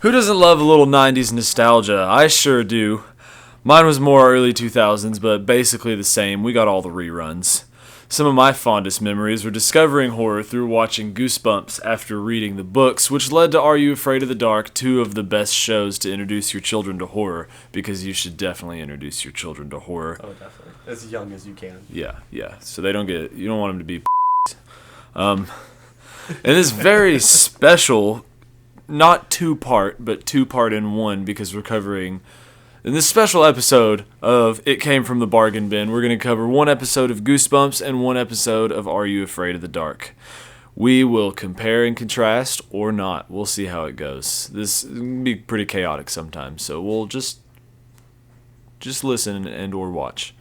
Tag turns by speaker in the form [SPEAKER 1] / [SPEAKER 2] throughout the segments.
[SPEAKER 1] Who doesn't love a little 90s nostalgia? I sure do. Mine was more early 2000s, but basically the same. We got all the reruns. Some of my fondest memories were discovering horror through watching Goosebumps after reading the books, which led to Are You Afraid of the Dark, two of the best shows to introduce your children to horror, because you should definitely introduce your children to horror.
[SPEAKER 2] Oh, definitely. As young as you can.
[SPEAKER 1] Yeah. So they don't get, you don't want them to be and this very special, not two-part, but two-part in one, because we're covering, in this special episode of It Came From the Bargain Bin, we're going to cover one episode of Goosebumps and one episode of Are You Afraid of the Dark. We will compare and contrast, or not. We'll see how it goes. This can be pretty chaotic sometimes, so we'll just listen and or watch.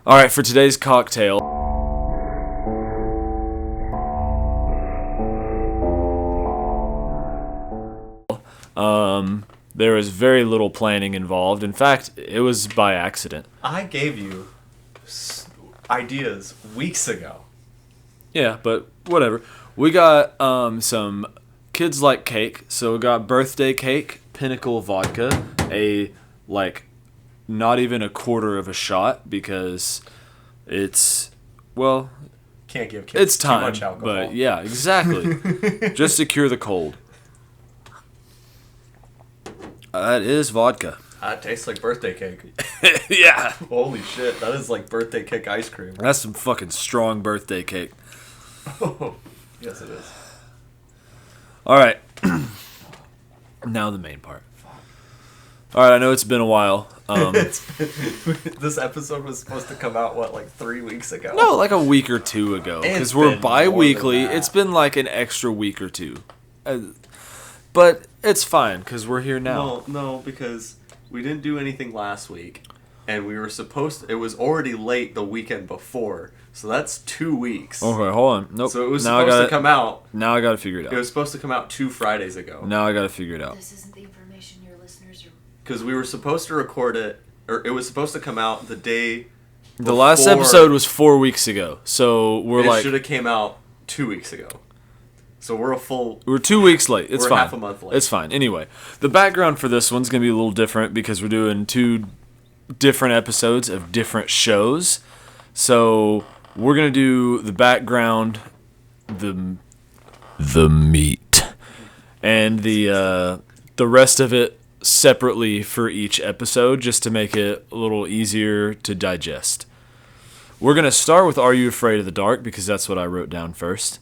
[SPEAKER 1] All right, for today's cocktail, there was very little planning involved. In fact, it was by accident.
[SPEAKER 2] I gave you ideas weeks ago.
[SPEAKER 1] Yeah, but whatever. We got some kids like cake, so we got birthday cake, Pinnacle vodka, not even a quarter of a shot because it's, well,
[SPEAKER 2] can't give kids
[SPEAKER 1] it's time,
[SPEAKER 2] too much alcohol.
[SPEAKER 1] But yeah, exactly. Just to cure the cold. That is vodka.
[SPEAKER 2] It tastes like birthday cake.
[SPEAKER 1] Yeah.
[SPEAKER 2] Holy shit, that is like birthday cake ice cream.
[SPEAKER 1] That's some fucking strong birthday cake.
[SPEAKER 2] Oh, yes it is.
[SPEAKER 1] All right. Now the main part. All right, I know it's been a while.
[SPEAKER 2] This episode was supposed to come out, like 3 weeks ago?
[SPEAKER 1] No, like a week or two ago. Because we're bi-weekly. It's been like an extra week or two. But it's fine, because we're here now.
[SPEAKER 2] No, because we didn't do anything last week. And we were it was already late the weekend before. So that's 2 weeks.
[SPEAKER 1] Okay, hold on. Nope.
[SPEAKER 2] So it was supposed to come out.
[SPEAKER 1] Now I got to figure it out.
[SPEAKER 2] It was supposed to come out 2 Fridays ago.
[SPEAKER 1] Now I got to figure it out.
[SPEAKER 3] This isn't the information your listeners are...
[SPEAKER 2] Because we were supposed to record it, or it was supposed to come out the day
[SPEAKER 1] The last episode was 4 weeks ago. So
[SPEAKER 2] it should have came out 2 weeks ago. So we're
[SPEAKER 1] 2 weeks late. It's
[SPEAKER 2] we're
[SPEAKER 1] fine.
[SPEAKER 2] Half a month late.
[SPEAKER 1] It's fine. Anyway, the background for this one's going to be a little different because we're doing 2 different episodes of different shows. So we're going to do the background, the meat, and the rest of it separately for each episode, just to make it a little easier to digest. We're going to start with Are You Afraid of the Dark, because that's what I wrote down first.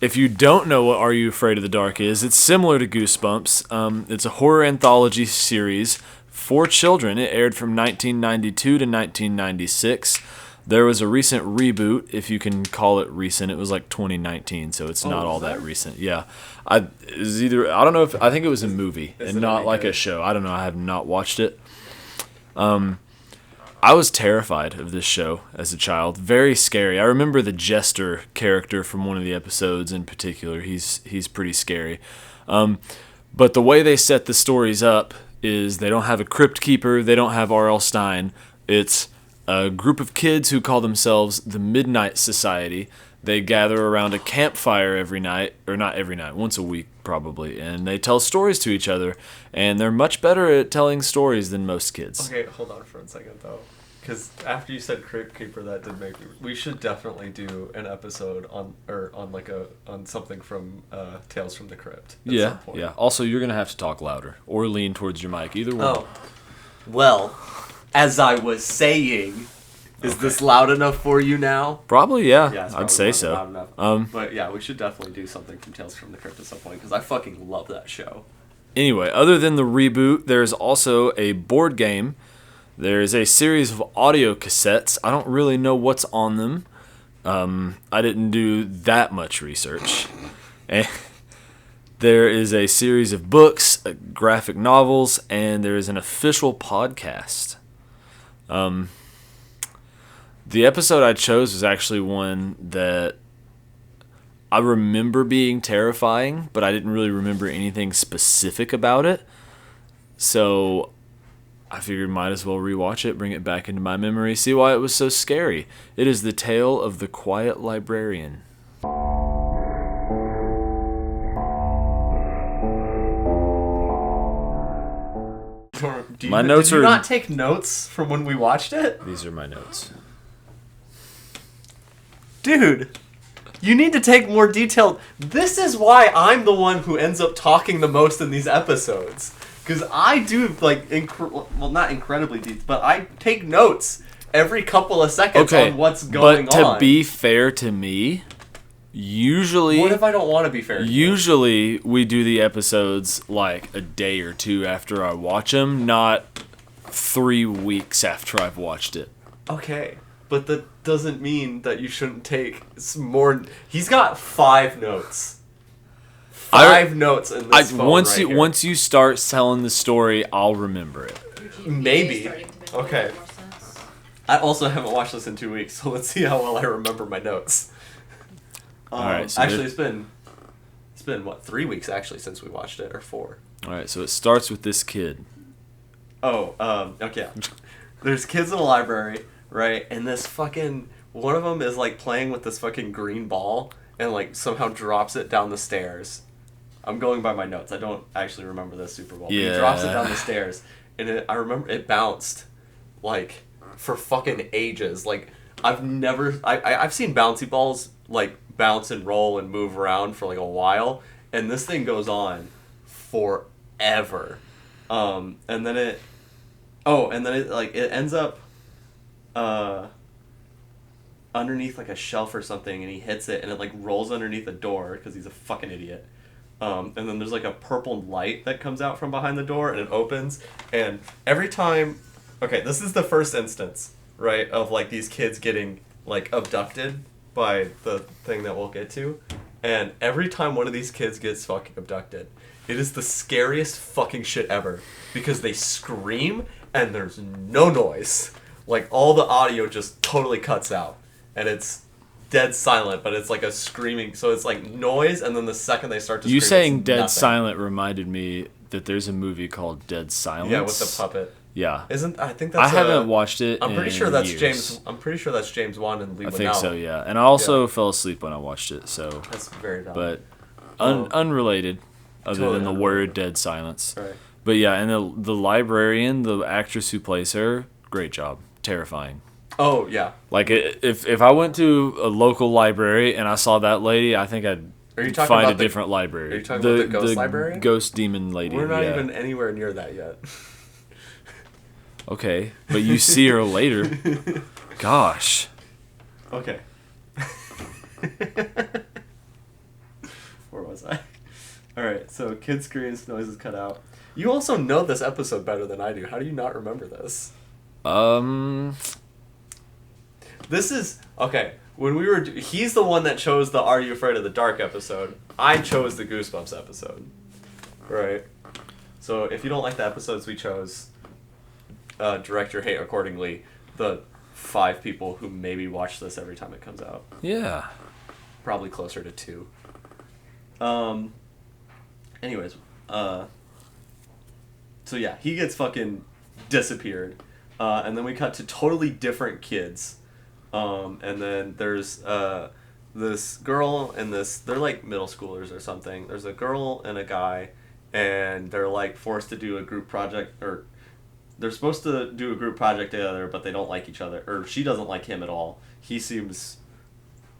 [SPEAKER 1] If you don't know what Are You Afraid of the Dark is, it's similar to Goosebumps. It's a horror anthology series for children. It aired from 1992 to 1996. There was a recent reboot, if you can call it recent. It was like 2019, so it's not all that recent. Yeah, I think it was a movie and not like a show. I don't know. I have not watched it. I was terrified of this show as a child. Very scary. I remember the Jester character from one of the episodes in particular. He's pretty scary. But the way they set the stories up is they don't have a crypt keeper. They don't have R.L. Stine. It's a group of kids who call themselves the Midnight Society. They gather around a campfire every night, or not every night, once a week probably, and they tell stories to each other, and they're much better at telling stories than most kids.
[SPEAKER 2] Okay, hold on for a second though, because after you said Crypt Keeper, that did make me. We should definitely do an episode on something from Tales from the Crypt. At some point.
[SPEAKER 1] Yeah. Also, you're gonna have to talk louder or lean towards your mic, either one.
[SPEAKER 2] Oh, well, as I was saying. Is this loud enough for you now?
[SPEAKER 1] Probably, yeah.
[SPEAKER 2] It's
[SPEAKER 1] I'd say so.
[SPEAKER 2] Loud enough. But yeah, we should definitely do something from Tales from the Crypt at some point, because I fucking love that show.
[SPEAKER 1] Anyway, other than the reboot, there's also a board game. There's a series of audio cassettes. I don't really know what's on them. I didn't do that much research. And there is a series of books, graphic novels, and there is an official podcast. The episode I chose was actually one that I remember being terrifying, but I didn't really remember anything specific about it. So I figured might as well rewatch it, bring it back into my memory, see why it was so scary. It is the tale of the Quiet Librarian. My notes
[SPEAKER 2] did you
[SPEAKER 1] are
[SPEAKER 2] not take notes from when we watched it?
[SPEAKER 1] These are my notes.
[SPEAKER 2] Dude, you need to take more detailed... This is why I'm the one who ends up talking the most in these episodes. Because I do, like, well, not incredibly deep, but I take notes every couple of seconds on what's going on.
[SPEAKER 1] But to be fair to me, usually...
[SPEAKER 2] What if I don't want to be fair to you?
[SPEAKER 1] Usually we do the episodes like a day or two after I watch them, not 3 weeks after I've watched it.
[SPEAKER 2] Okay, but that doesn't mean that you shouldn't take some more... He's got 5 notes. 5 notes in this phone here.
[SPEAKER 1] Once you start telling the story, I'll remember it.
[SPEAKER 2] Maybe. Okay. I also haven't watched this in 2 weeks, so let's see how well I remember my notes.
[SPEAKER 1] Alright, so
[SPEAKER 2] actually, it's been what, 3 weeks actually since we watched it, or 4.
[SPEAKER 1] Alright, so it starts with this kid.
[SPEAKER 2] Okay. There's kids in a library, right? And this fucking... One of them is, like, playing with this fucking green ball and, like, somehow drops it down the stairs. I'm going by my notes. I don't actually remember this super well.
[SPEAKER 1] Yeah.
[SPEAKER 2] But he drops it down the stairs, and I remember it bounced, like, for fucking ages. Like, I've seen bouncy balls, like, bounce and roll and move around for, like, a while, and this thing goes on forever. And then it like, it ends up, underneath, like, a shelf or something, and he hits it, and it, like, rolls underneath a door, because he's a fucking idiot. And then there's, like, a purple light that comes out from behind the door, and it opens, and every time... Okay, this is the first instance, right, of, like, these kids getting, like, abducted by the thing that we'll get to, and every time one of these kids gets fucking abducted, it is the scariest fucking shit ever, because they scream, and there's no noise. Like, all the audio just totally cuts out, and it's dead silent, but it's like a screaming, so it's like noise, and then the second they start to scream,
[SPEAKER 1] You saying
[SPEAKER 2] it's
[SPEAKER 1] dead
[SPEAKER 2] nothing.
[SPEAKER 1] Silent reminded me that there's a movie called Dead Silence.
[SPEAKER 2] Yeah, with the puppet.
[SPEAKER 1] Yeah.
[SPEAKER 2] I think that's...
[SPEAKER 1] I haven't watched it
[SPEAKER 2] I'm pretty
[SPEAKER 1] in
[SPEAKER 2] sure that's
[SPEAKER 1] years.
[SPEAKER 2] I'm pretty sure that's James Wan and Lee
[SPEAKER 1] I
[SPEAKER 2] Winnell.
[SPEAKER 1] think so, yeah. And I also fell asleep when I watched it, so...
[SPEAKER 2] That's very dumb.
[SPEAKER 1] But unrelated, other
[SPEAKER 2] Totally
[SPEAKER 1] than the
[SPEAKER 2] unrelated.
[SPEAKER 1] word Dead Silence.
[SPEAKER 2] Right.
[SPEAKER 1] But yeah, and the librarian, the actress who plays her, great job. Terrifying.
[SPEAKER 2] Oh, yeah.
[SPEAKER 1] Like, if I went to a local library and I saw that lady, I think I'd
[SPEAKER 2] Are you talking
[SPEAKER 1] find
[SPEAKER 2] about
[SPEAKER 1] a different library.
[SPEAKER 2] Are you talking about the ghost librarian?
[SPEAKER 1] Ghost demon lady.
[SPEAKER 2] We're not
[SPEAKER 1] yeah.
[SPEAKER 2] even anywhere near that yet.
[SPEAKER 1] Okay, but you see her later. Gosh.
[SPEAKER 2] Okay. Where was I? Alright, so kid screams, noises cut out. You also know this episode better than I do. How do you not remember this? This is... Okay, when we were... He's the one that chose the Are You Afraid of the Dark episode. I chose the Goosebumps episode. Right? So if you don't like the episodes we chose, direct your hate accordingly. The 5 people who maybe watch this every time it comes out.
[SPEAKER 1] Yeah.
[SPEAKER 2] Probably closer to 2. Anyways, so yeah, he gets fucking disappeared. And then we cut to totally different kids. And then there's this girl and this... They're like middle schoolers or something. There's a girl and a guy, and they're like forced to do a group project, or they're supposed to do a group project together, but they don't like each other. Or she doesn't like him at all. He seems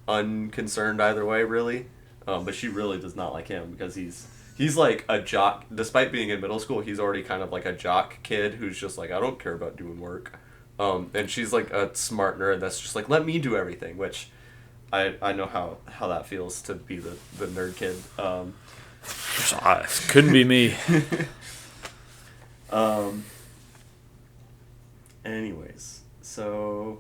[SPEAKER 2] unconcerned either way, really. But she really does not like him because he's like a jock. Despite being in middle school, he's already kind of like a jock kid who's just like, I don't care about doing work. And she's like a smart nerd that's just like, let me do everything, which I know how that feels to be the nerd kid.
[SPEAKER 1] Couldn't be me.
[SPEAKER 2] Anyways, so...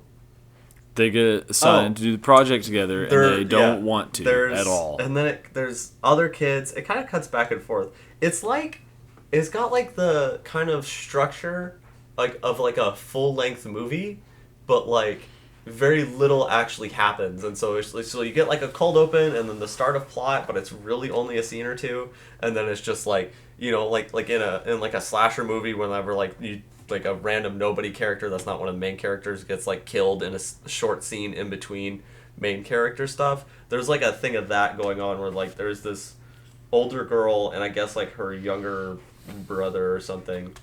[SPEAKER 1] They get assigned to do the project together, and they don't want to at all.
[SPEAKER 2] And then there's other kids. It kind of cuts back and forth. It's got like the kind of structure like of like a full-length movie, but like very little actually happens, and so so you get like a cold open and then the start of plot, but it's really only a scene or two, and then it's just like, you know, like in like a slasher movie, whenever like you like a random nobody character that's not one of the main characters gets like killed in a short scene in between main character stuff. There's like a thing of that going on where like there's this older girl and I guess like her younger brother or something,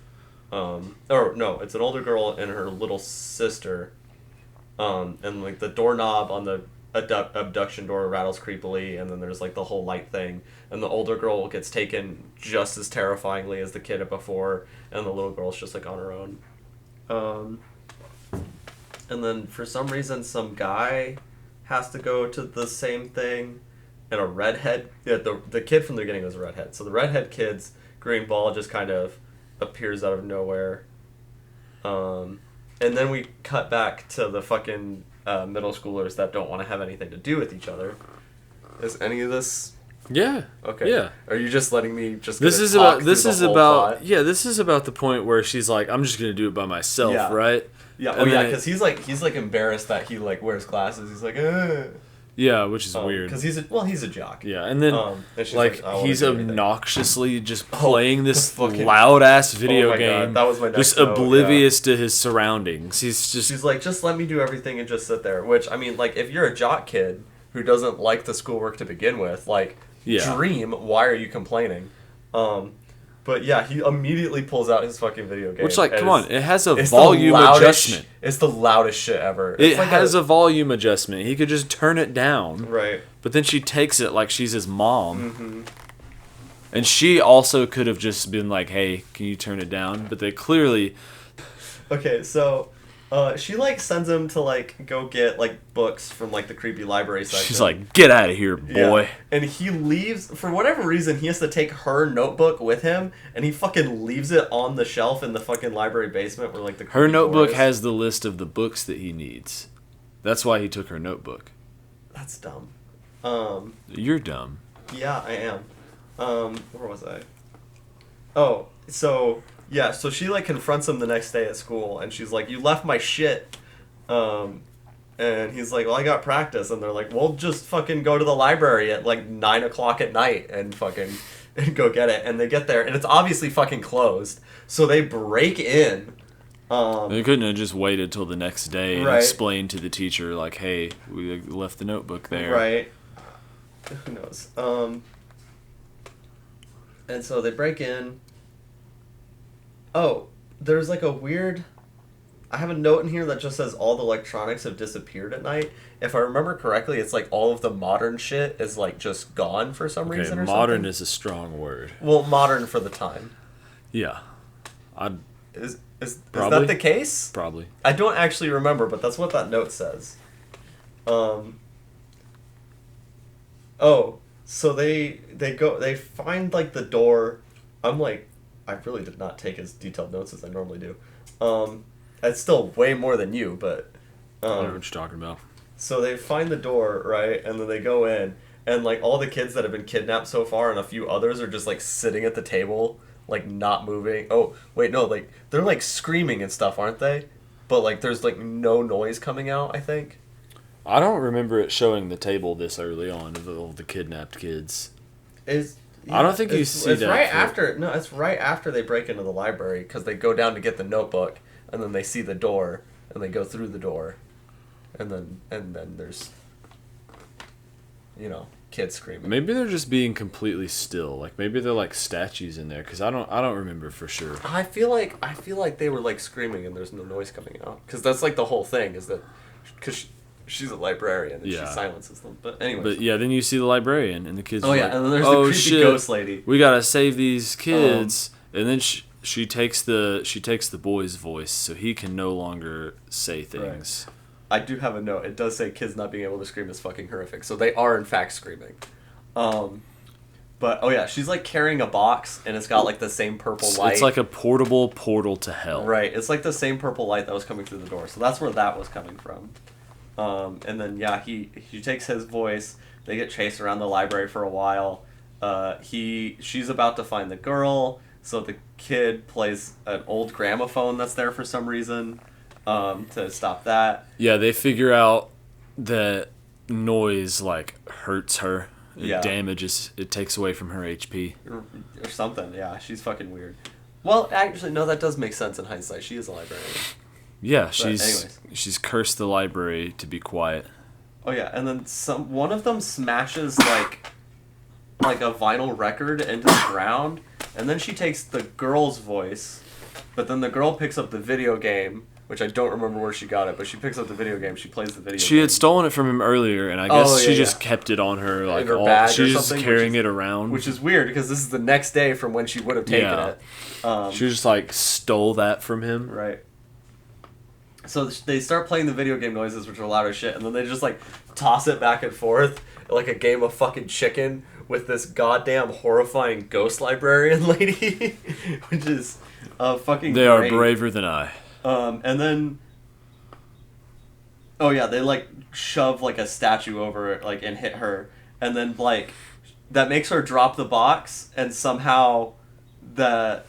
[SPEAKER 2] or no, it's an older girl and her little sister. And like the doorknob on the abduction door rattles creepily, and then there's like the whole light thing, and the older girl gets taken just as terrifyingly as the kid before, and the little girl's just like on her own. And then for some reason some guy has to go to the same thing, and a redhead, the kid from the beginning was a redhead, so the redhead kid's green ball just kind of appears out of nowhere. And then we cut back to the fucking middle schoolers that don't want to have anything to do with each other. Is any of this?
[SPEAKER 1] Yeah.
[SPEAKER 2] Okay.
[SPEAKER 1] Yeah.
[SPEAKER 2] Are you just letting me just?
[SPEAKER 1] This is about the point where she's like, I'm just gonna do it by myself,
[SPEAKER 2] Yeah.
[SPEAKER 1] right?
[SPEAKER 2] Yeah.
[SPEAKER 1] And
[SPEAKER 2] Because he's like embarrassed that he like wears glasses. He's like,
[SPEAKER 1] Yeah, which is weird.
[SPEAKER 2] Because he's a jock.
[SPEAKER 1] Yeah, and then
[SPEAKER 2] and she's
[SPEAKER 1] like
[SPEAKER 2] I wanna
[SPEAKER 1] he's
[SPEAKER 2] do everything.
[SPEAKER 1] obnoxiously just playing this
[SPEAKER 2] fucking-
[SPEAKER 1] loud ass video
[SPEAKER 2] my
[SPEAKER 1] game.
[SPEAKER 2] God, that was my next
[SPEAKER 1] just
[SPEAKER 2] note,
[SPEAKER 1] oblivious to his surroundings. She's
[SPEAKER 2] like, just let me do everything and just sit there. Which, I mean, like, if you're a jock kid who doesn't like the schoolwork to begin with, like, dream, why are you complaining? But yeah, he immediately pulls out his fucking video game.
[SPEAKER 1] Which, like, come on, it has a
[SPEAKER 2] it's
[SPEAKER 1] volume adjustment.
[SPEAKER 2] It's the loudest shit ever.
[SPEAKER 1] It has a volume adjustment. He could just turn it down.
[SPEAKER 2] Right.
[SPEAKER 1] But then she takes it like she's his mom.
[SPEAKER 2] Mm-hmm.
[SPEAKER 1] And she also could have just been like, hey, can you turn it down? But they clearly...
[SPEAKER 2] Okay, so she like sends him to like go get like books from like the creepy library section.
[SPEAKER 1] She's like, get out of here, boy.
[SPEAKER 2] Yeah. And he leaves, for whatever reason, he has to take her notebook with him, and he fucking leaves it on the shelf in the fucking library basement where like the
[SPEAKER 1] Her notebook
[SPEAKER 2] is.
[SPEAKER 1] has the list of the books that he needs. That's why he took her notebook.
[SPEAKER 2] That's dumb.
[SPEAKER 1] You're dumb.
[SPEAKER 2] Yeah, I am. Where was I? Oh, so yeah, so she like confronts him the next day at school, and she's like, "You left my shit." And he's like, "Well, I got practice," and they're like, "Well, just fucking go to the library at like 9:00 at night and fucking and go get it." And they get there, and it's obviously fucking closed, so they break in.
[SPEAKER 1] They couldn't have just waited till the next day and
[SPEAKER 2] Right.
[SPEAKER 1] explained to the teacher, like, "Hey, we left the notebook there."
[SPEAKER 2] Right. Who knows? And so they break in. Oh, there's like a weird... I have a note in here that just says all the electronics have disappeared at night. If I remember correctly, it's like all of the modern shit is like just gone for some reason or
[SPEAKER 1] modern
[SPEAKER 2] something.
[SPEAKER 1] is a strong word.
[SPEAKER 2] Well, modern for the time.
[SPEAKER 1] Yeah.
[SPEAKER 2] Is
[SPEAKER 1] Probably.
[SPEAKER 2] that the case?
[SPEAKER 1] Probably.
[SPEAKER 2] I don't actually remember, but that's what that note says. Oh, so they find like the door. I'm like, I really did not take as detailed notes as I normally do. It's still way more than you, but
[SPEAKER 1] I don't know what you're talking about.
[SPEAKER 2] so they find the door, right, and then they go in, and like all the kids that have been kidnapped so far and a few others are just like sitting at the table, like not moving. Oh, wait, no, like they're like screaming and stuff, aren't they? But like there's like no noise coming out, I think.
[SPEAKER 1] I don't remember it showing the table this early on of all the kidnapped kids. I don't think you see
[SPEAKER 2] it's
[SPEAKER 1] that
[SPEAKER 2] right
[SPEAKER 1] for-
[SPEAKER 2] after. No, it's right after they break into the library because they go down to get the notebook, and then they see the door, and they go through the door, and then there's, you know, kids screaming.
[SPEAKER 1] Maybe they're just being completely still. Like maybe they're like statues in there because I don't remember for sure.
[SPEAKER 2] I feel like they were like screaming and there's no noise coming out because that's like the whole thing is that because she's a librarian and
[SPEAKER 1] Yeah.
[SPEAKER 2] she silences them. But anyway.
[SPEAKER 1] But yeah, then you see the librarian and the kids.
[SPEAKER 2] Oh
[SPEAKER 1] are
[SPEAKER 2] yeah,
[SPEAKER 1] like,
[SPEAKER 2] and then there's
[SPEAKER 1] oh,
[SPEAKER 2] the creepy
[SPEAKER 1] shit,
[SPEAKER 2] ghost lady.
[SPEAKER 1] we gotta save these kids, and then she takes the boy's voice so he can no longer say things.
[SPEAKER 2] I do have a note. It does say kids not being able to scream is fucking horrific. So they are in fact screaming. But oh yeah, she's like carrying a box and it's got like the same purple light.
[SPEAKER 1] It's like a portable portal to hell.
[SPEAKER 2] Right. It's like the same purple light that was coming through the door. So that's where that was coming from. And then yeah, he takes his voice. They get chased around the library for a while. She's about to find the girl. So the kid plays an old gramophone that's there for some reason. to stop that.
[SPEAKER 1] Yeah, they figure out that noise like hurts her. It damages. It takes away from her HP
[SPEAKER 2] or something. Yeah, she's fucking weird. Well, actually, no, that does make sense in hindsight. She is a librarian.
[SPEAKER 1] Yeah, she's cursed the library to be quiet.
[SPEAKER 2] Oh yeah, and then one of them smashes like a vinyl record into the ground, and then she takes the girl's voice, but then the girl picks up the video game, which I don't remember where she got it, but she picks up the video game, she plays the video game.
[SPEAKER 1] She had stolen it from him earlier, and I guess she just kept it on her, like,
[SPEAKER 2] in her bag
[SPEAKER 1] she's just carrying it around.
[SPEAKER 2] Which is weird, because this is the next day from when she would have taken it.
[SPEAKER 1] She just, like, stole that from him.
[SPEAKER 2] Right. So they start playing the video game noises, which are loud as shit, and then they just, like, toss it back and forth like a game of fucking chicken with this goddamn horrifying ghost librarian lady, which is fucking
[SPEAKER 1] They
[SPEAKER 2] great.
[SPEAKER 1] are braver than I.
[SPEAKER 2] And then, oh yeah, they like shove like a statue over it, like, and hit her, and then like that makes her drop the box, and somehow it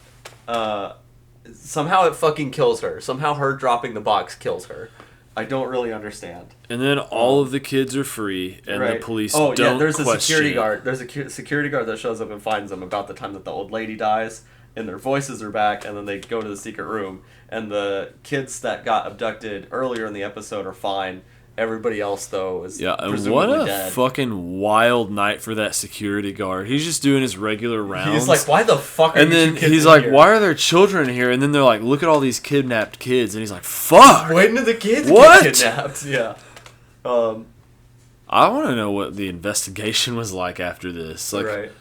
[SPEAKER 2] fucking kills her. Somehow her dropping the box kills her. I don't really understand.
[SPEAKER 1] And then all of the kids are free, and the police don't question
[SPEAKER 2] there's a security guard. There's a security guard that shows up and finds them about the time that the old lady dies, and their voices are back, and then they go to the secret room, and the kids that got abducted earlier in the episode are fine. Everybody else, though, is
[SPEAKER 1] and what a
[SPEAKER 2] dead.
[SPEAKER 1] fucking wild night for that security guard. He's just doing his regular rounds.
[SPEAKER 2] He's like, why the fuck are
[SPEAKER 1] and
[SPEAKER 2] you
[SPEAKER 1] then
[SPEAKER 2] two kids
[SPEAKER 1] he's
[SPEAKER 2] in
[SPEAKER 1] like,
[SPEAKER 2] here?
[SPEAKER 1] why are there children here? And then they're like, look at all these kidnapped kids. And he's like, fuck!
[SPEAKER 2] When did the kids
[SPEAKER 1] What?
[SPEAKER 2] get kidnapped? Yeah.
[SPEAKER 1] I want to know what the investigation was like after this. Like,
[SPEAKER 2] right.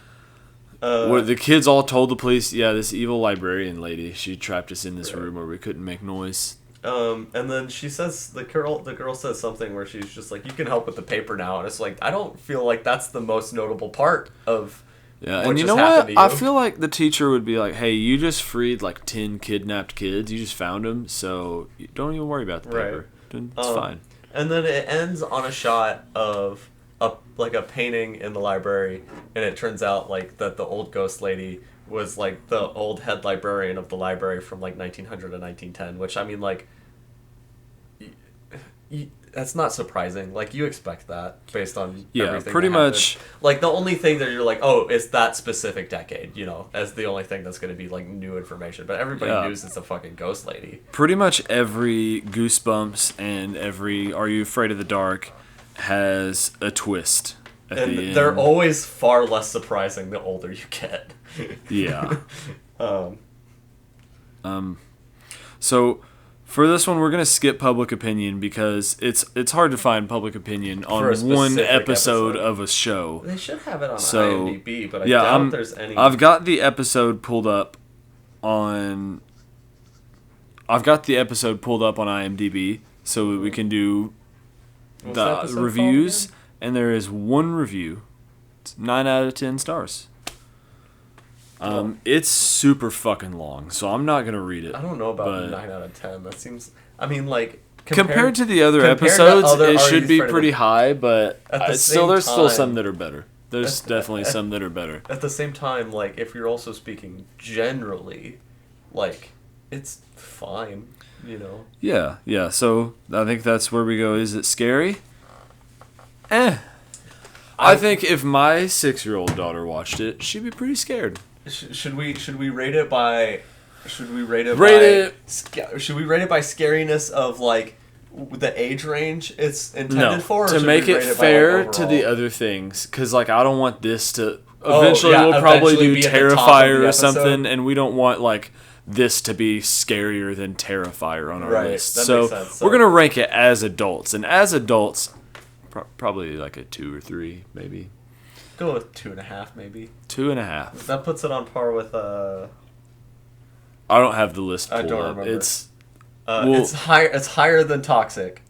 [SPEAKER 1] where the kids all told the police, yeah, this evil librarian lady, she trapped us in this room where we couldn't make noise.
[SPEAKER 2] And then she says, the girl says something where she's just like, you can help with the paper now. And it's like, I don't feel like that's the most notable part of
[SPEAKER 1] Yeah,
[SPEAKER 2] what
[SPEAKER 1] and you
[SPEAKER 2] just
[SPEAKER 1] know
[SPEAKER 2] happened
[SPEAKER 1] what?
[SPEAKER 2] to you.
[SPEAKER 1] I feel like the teacher would be like, hey, you just freed like 10 kidnapped kids. You just found them, so don't even worry about the paper. It's fine.
[SPEAKER 2] And then it ends on a shot of a painting in the library, and it turns out like that the old ghost lady was like the old head librarian of the library from like 1900 to 1910, which I mean like that's not surprising. Like you expect that based on everything
[SPEAKER 1] pretty
[SPEAKER 2] that happened.
[SPEAKER 1] much.
[SPEAKER 2] Like the only thing that you're like, oh, it's that specific decade, you know, as the only thing that's going to be like new information. But everybody knows it's a fucking ghost lady.
[SPEAKER 1] Pretty much every Goosebumps and every Are You Afraid of the Dark has a twist at the end.
[SPEAKER 2] They're always far less surprising the older you get.
[SPEAKER 1] Yeah. So for this one, we're gonna skip public opinion because it's hard to find public opinion on one episode of a show.
[SPEAKER 2] They should have it on IMDb, but I
[SPEAKER 1] yeah,
[SPEAKER 2] doubt there's any.
[SPEAKER 1] I've got the episode pulled up on. I've got the episode pulled up on IMDb so we can do
[SPEAKER 2] What's the
[SPEAKER 1] the
[SPEAKER 2] episode
[SPEAKER 1] reviews,
[SPEAKER 2] called
[SPEAKER 1] and there is one review. It's 9 out of 10 stars. It's super fucking long, so I'm not gonna read it.
[SPEAKER 2] I don't know about 9 out of 10. That seems. I mean, like
[SPEAKER 1] compared to the other episodes, it should be pretty high, but there's still some that are better. There's definitely some that are better.
[SPEAKER 2] At the same time, like if you're also speaking generally, like it's fine, you know.
[SPEAKER 1] Yeah. So I think that's where we go. Is it scary? I think if my 6-year-old daughter watched it, she'd be pretty scared.
[SPEAKER 2] Should we rate it by? Should we rate it by scariness of like the age range it's intended for? Or
[SPEAKER 1] to
[SPEAKER 2] should
[SPEAKER 1] make
[SPEAKER 2] we
[SPEAKER 1] it
[SPEAKER 2] rate by,
[SPEAKER 1] fair
[SPEAKER 2] like,
[SPEAKER 1] to the
[SPEAKER 2] overall?
[SPEAKER 1] other things, because like I don't want this to eventually we'll
[SPEAKER 2] eventually
[SPEAKER 1] probably do
[SPEAKER 2] be at the top of
[SPEAKER 1] Terrifier
[SPEAKER 2] the
[SPEAKER 1] or something,
[SPEAKER 2] episode.
[SPEAKER 1] and we don't want like this to be scarier than Terrifier on our
[SPEAKER 2] Right,
[SPEAKER 1] list.
[SPEAKER 2] that
[SPEAKER 1] So
[SPEAKER 2] makes sense.
[SPEAKER 1] we're gonna rank it as adults, and as adults, probably like a 2 or 3, maybe
[SPEAKER 2] Go with 2.5, maybe.
[SPEAKER 1] 2.5.
[SPEAKER 2] That puts it on par with
[SPEAKER 1] I don't have the list pulled
[SPEAKER 2] I don't
[SPEAKER 1] up.
[SPEAKER 2] remember.
[SPEAKER 1] It's
[SPEAKER 2] it's higher. It's higher than Toxic.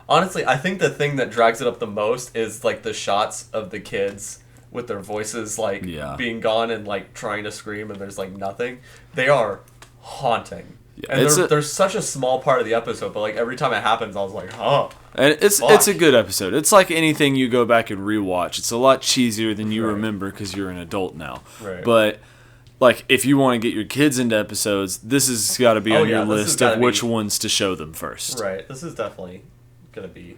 [SPEAKER 2] Honestly, I think the thing that drags it up the most is like the shots of the kids with their voices like being gone and like trying to scream, and there's like nothing. They are haunting. Yeah, and they're such a small part of the episode, but like every time it happens, I was like, huh.
[SPEAKER 1] And it's a good episode. It's like anything you go back and rewatch. It's a lot cheesier than you remember because you're an adult now.
[SPEAKER 2] Right.
[SPEAKER 1] But like, if you want to get your kids into episodes, this has got to be on your list of which ones to show them first.
[SPEAKER 2] Right. This is definitely gonna be.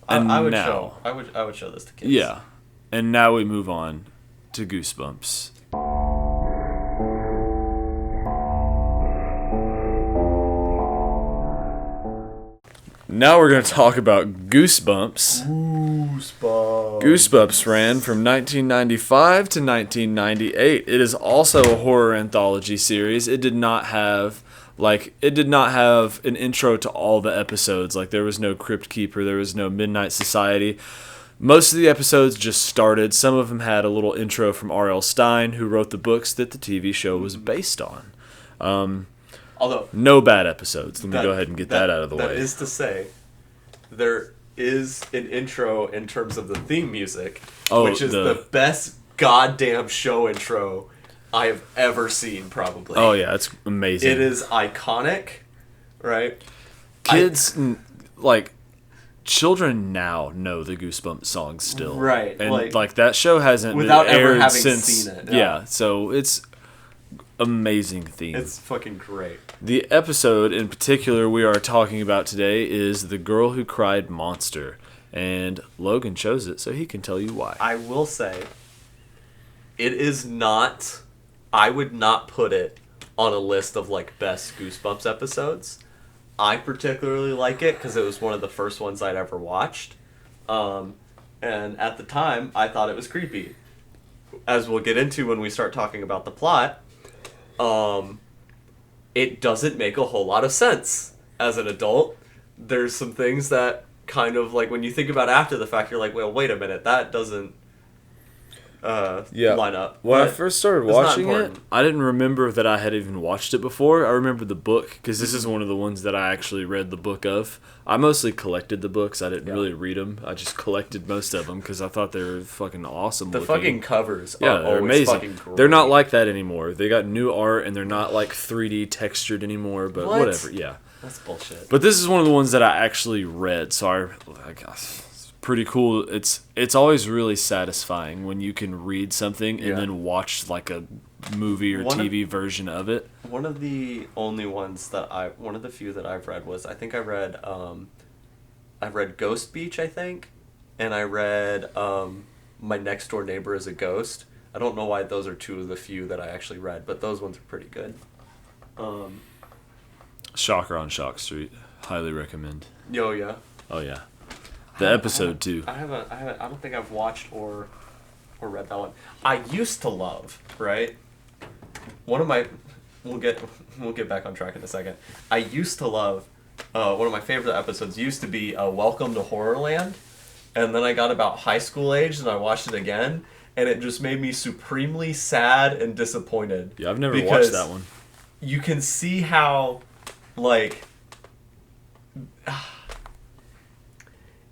[SPEAKER 1] And
[SPEAKER 2] I would
[SPEAKER 1] now,
[SPEAKER 2] show this to kids.
[SPEAKER 1] Yeah, and now we move on to Goosebumps. Now we're going to talk about Goosebumps. Goosebumps ran from 1995 to 1998. It is also a horror anthology series. It did not have an intro to all the episodes. Like, there was no Crypt Keeper, there was no Midnight Society. Most of the episodes just started. Some of them had a little intro from R.L. Stine, who wrote the books that the TV show was based on.
[SPEAKER 2] Although
[SPEAKER 1] no bad episodes. Let me go ahead and get that out of the way.
[SPEAKER 2] That is to say, there is an intro in terms of the theme music, which is the best goddamn show intro I have ever seen, probably.
[SPEAKER 1] Oh, yeah, it's amazing.
[SPEAKER 2] It is iconic, right?
[SPEAKER 1] Kids, children now know the Goosebumps songs still.
[SPEAKER 2] Right.
[SPEAKER 1] And, that show hasn't
[SPEAKER 2] without
[SPEAKER 1] been
[SPEAKER 2] ever
[SPEAKER 1] aired
[SPEAKER 2] having
[SPEAKER 1] since,
[SPEAKER 2] seen it.
[SPEAKER 1] Yeah, so it's amazing theme.
[SPEAKER 2] It's fucking great.
[SPEAKER 1] The episode in particular we are talking about today is The Girl Who Cried Monster. And Logan chose it, so he can tell you why.
[SPEAKER 2] I will say, it is not... I would not put it on a list of, best Goosebumps episodes. I particularly like it because it was one of the first ones I'd ever watched. And at the time, I thought it was creepy. As we'll get into when we start talking about the plot, it doesn't make a whole lot of sense as an adult. There's some things that kind of, when you think about after the fact, you're like, well, wait a minute, that doesn't line up.
[SPEAKER 1] When I first started watching it, I didn't remember that I had even watched it before. I remember the book, because this is one of the ones that I actually read the book of. I mostly collected the books. I didn't really read them. I just collected most of them because I thought they were fucking awesome
[SPEAKER 2] The
[SPEAKER 1] looking.
[SPEAKER 2] fucking covers
[SPEAKER 1] they're
[SPEAKER 2] are always
[SPEAKER 1] amazing.
[SPEAKER 2] fucking great.
[SPEAKER 1] They're not like that anymore. They got new art, and they're not 3D textured anymore, but whatever, yeah.
[SPEAKER 2] That's bullshit.
[SPEAKER 1] But this is one of the ones that I actually read, so I guess it's pretty cool. It's always really satisfying when you can read something and then watch a movie or TV version of it.
[SPEAKER 2] One of the only ones one of the few that I've read was, I think I've read Ghost Beach, I think, and I read My Next Door Neighbor is a Ghost. I don't know why those are two of the few that I actually read, but those ones are pretty good.
[SPEAKER 1] Shocker on Shock Street. Highly recommend.
[SPEAKER 2] Yo, yeah.
[SPEAKER 1] Oh, yeah. The episode, too.
[SPEAKER 2] I don't think I've watched or read that one. I used to love, right? One of my... We'll get back on track in a second. I used to love... one of my favorite episodes used to be Welcome to Horrorland. And then I got about high school age and I watched it again. And it just made me supremely sad and disappointed.
[SPEAKER 1] Yeah, I've never watched that one.
[SPEAKER 2] You can see how...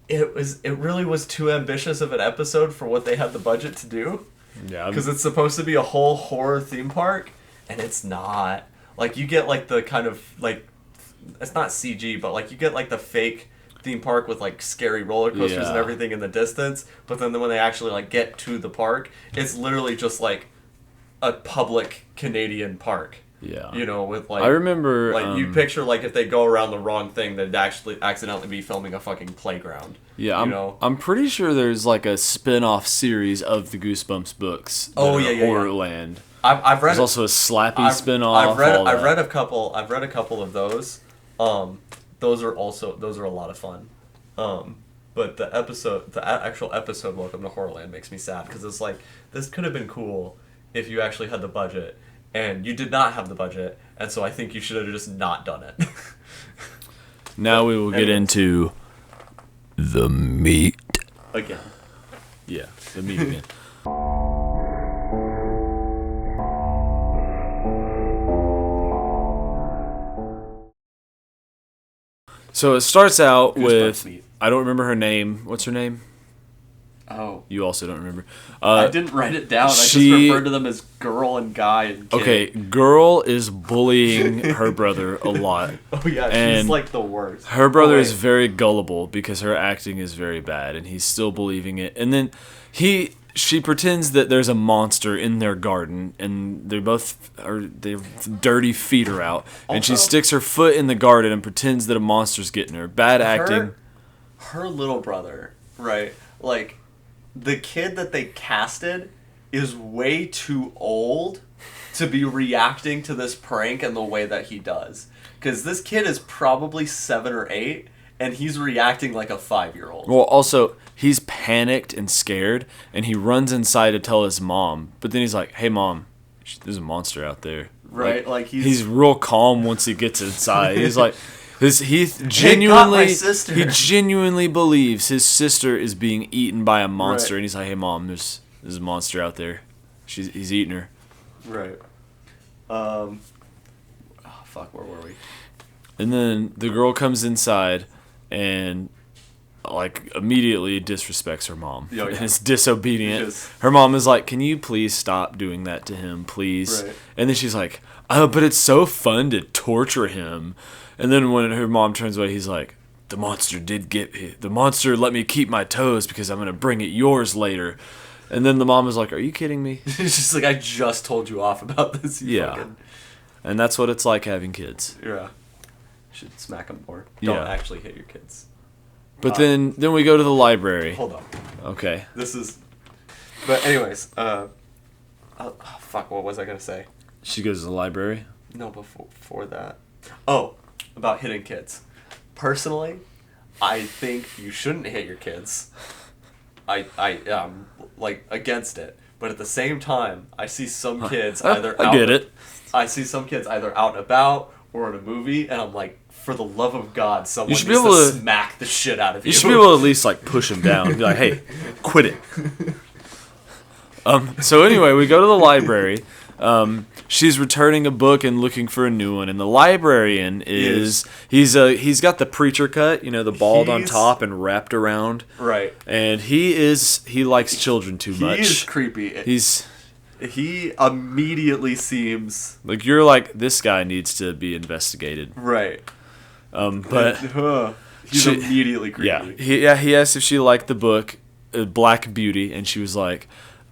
[SPEAKER 2] it really was too ambitious of an episode for what they had the budget to do.
[SPEAKER 1] Yeah,
[SPEAKER 2] because it's supposed to be a whole horror theme park, and it's not. You get the kind of it's not CG, but you get the fake theme park with scary roller coasters and everything in the distance. But then when they actually get to the park, it's literally just a public Canadian park.
[SPEAKER 1] Yeah.
[SPEAKER 2] With
[SPEAKER 1] I remember
[SPEAKER 2] you picture if they go around the wrong thing, they'd actually accidentally be filming a fucking playground.
[SPEAKER 1] Yeah, I'm pretty sure there's a spin-off series of the Goosebumps books. Horrorland.
[SPEAKER 2] I've read.
[SPEAKER 1] There's also a Slappy spin-off.
[SPEAKER 2] I've read a couple of those. Those are a lot of fun. But the actual episode Welcome to Horrorland makes me sad because it's this could have been cool if you actually had the budget. And you did not have the budget, and so I think you should have just not done it.
[SPEAKER 1] Now we will get into the meat.
[SPEAKER 2] Again.
[SPEAKER 1] Yeah, the meat again. So it starts out with...
[SPEAKER 2] meat.
[SPEAKER 1] I don't remember her name. What's her name?
[SPEAKER 2] Oh.
[SPEAKER 1] You also don't remember.
[SPEAKER 2] I didn't write it down. I just referred to them as girl and guy and kid.
[SPEAKER 1] Okay, girl is bullying her brother a lot.
[SPEAKER 2] Oh, yeah,
[SPEAKER 1] and
[SPEAKER 2] she's the worst.
[SPEAKER 1] Her brother is very gullible because her acting is very bad, and he's still believing it. And then she pretends that there's a monster in their garden, and their dirty feet are out, and she
[SPEAKER 2] Also-
[SPEAKER 1] sticks her foot in the garden and pretends that a monster's getting her. Bad acting.
[SPEAKER 2] Her little brother, right? Like, the kid that they casted is way too old to be reacting to this prank in the way that he does. Because this kid is probably 7 or 8, and he's reacting like a 5-year-old.
[SPEAKER 1] Well, also, he's panicked and scared, and he runs inside to tell his mom. But then he's like, "Hey, Mom, there's a monster out there."
[SPEAKER 2] Right? Like
[SPEAKER 1] he's real calm once he gets inside. He's like, he
[SPEAKER 2] got my
[SPEAKER 1] genuinely,
[SPEAKER 2] sister.
[SPEAKER 1] he genuinely believes his sister is being eaten by a monster,
[SPEAKER 2] Right.
[SPEAKER 1] and he's like, "Hey, Mom, there's a monster out there. He's eating her."
[SPEAKER 2] Right. Fuck, where were we?
[SPEAKER 1] And then the girl comes inside and like immediately disrespects her mom.
[SPEAKER 2] Oh, yeah.
[SPEAKER 1] And is disobedient.
[SPEAKER 2] Because-
[SPEAKER 1] Her mom is like, "Can you please stop doing that to him, please?"
[SPEAKER 2] Right.
[SPEAKER 1] And then she's like, "Oh, but it's so fun to torture him." And then when her mom turns away, he's like, "The monster did get me. The monster let me keep my toes because I'm going to bring it yours later." And then the mom is like, "Are you kidding me?"
[SPEAKER 2] It's just like, I just told you off about this. You
[SPEAKER 1] Yeah.
[SPEAKER 2] fucking...
[SPEAKER 1] And that's what it's like having kids.
[SPEAKER 2] Yeah. Should smack them more. Don't
[SPEAKER 1] Yeah.
[SPEAKER 2] actually hit your kids.
[SPEAKER 1] But then we go to the library.
[SPEAKER 2] Hold on.
[SPEAKER 1] Okay.
[SPEAKER 2] This is... But anyways, fuck, what was I going to say?
[SPEAKER 1] She goes to the library.
[SPEAKER 2] No, before that. Oh, about hitting kids. Personally, I think you shouldn't hit your kids. I am, like, against it. But at the same time, I see some kids either
[SPEAKER 1] I
[SPEAKER 2] out...
[SPEAKER 1] get it.
[SPEAKER 2] I see some kids either out and about or in a movie, and I'm like, for the love of God, someone
[SPEAKER 1] should
[SPEAKER 2] needs
[SPEAKER 1] be able
[SPEAKER 2] to
[SPEAKER 1] to-
[SPEAKER 2] smack the shit out of you.
[SPEAKER 1] You should be able to at least like push him down. Be like, "Hey, quit it." So anyway, we go to the library. She's returning a book and looking for a new one, and the librarian he's got the preacher cut, the bald on
[SPEAKER 2] He's-
[SPEAKER 1] top and wrapped around,
[SPEAKER 2] Right.
[SPEAKER 1] and he likes children too much.
[SPEAKER 2] He is creepy. He immediately seems...
[SPEAKER 1] Like, you're like, this guy needs to be investigated.
[SPEAKER 2] Right.
[SPEAKER 1] But
[SPEAKER 2] He's
[SPEAKER 1] she-
[SPEAKER 2] immediately creepy.
[SPEAKER 1] he asked if she liked the book Black Beauty, and she was like,